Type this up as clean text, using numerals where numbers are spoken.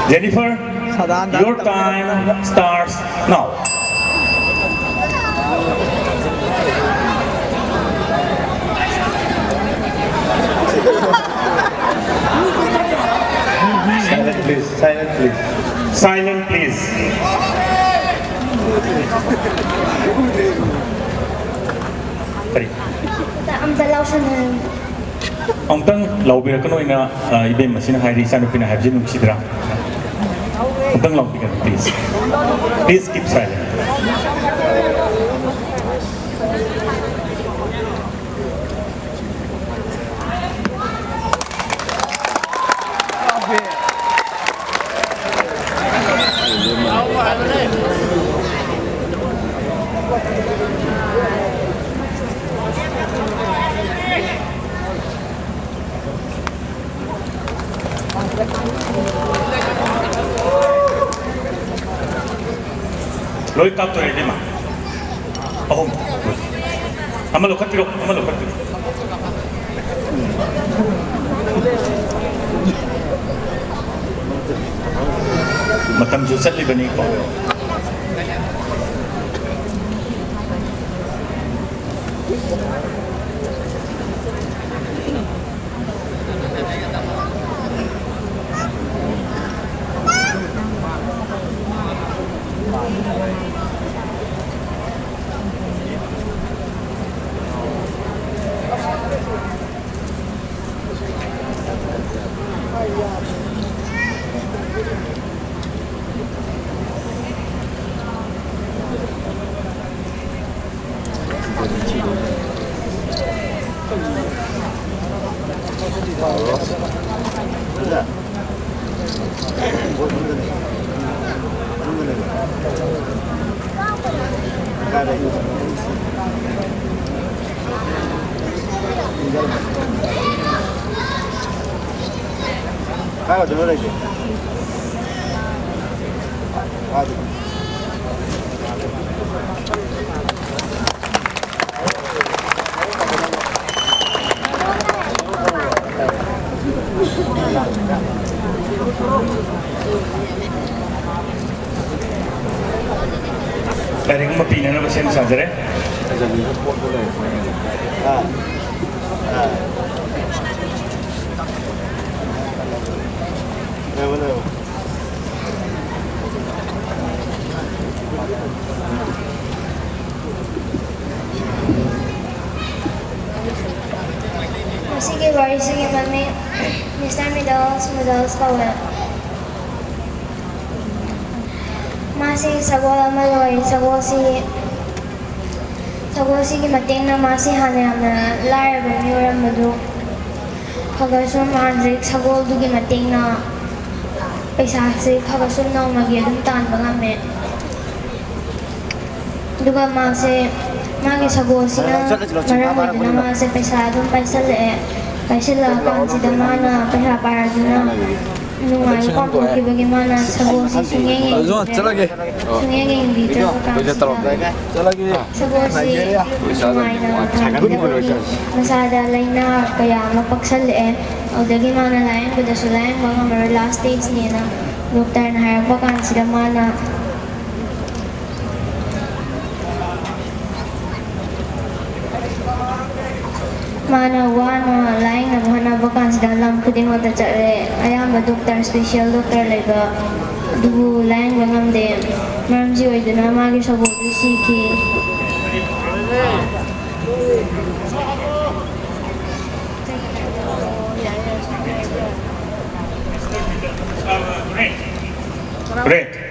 Jenifer, your time starts now. Silent please, silent please. Silent, please. I'm the Lausanne. Ông lâu bây giờ nó ibem mà xin hai đi sang được hai dân chỉ ra. Ông lâu bây giờ please, please keep silent. Lối cao tuổi đi mà. Ông. Ama lo katiro, ama lo katiro. Matam jusat li bani ko. Kaya dulu lagi. Dari kamu pindah nama siapa saja deh? Sige, worry, sige, mami. Mr. Middles ka ulit. Masih sagol maloy, sagol si mating na masih hanam na lar banyuram madu. Kagasum Andrik sagol dugi mating na paisa si kagasum na magyadum tan bangame. Duga masih magi sagol si na marami na masih paisa dum paisa le paisa la kan si damana paisa para duna. Nungai kau pergi bagaimana sagol si sungenge dito sagol si nungai na masada lain na kaya mapagsali o bagaimana lain pada sulayan mga mga last stage niya na doktor na harapakan sila mana mana lain na mahanabakan sa dalam kuding matacare ayam ba doktor special doktor lega dugu lain bangam de maram jiwa itu nama lagi sabut siki Great.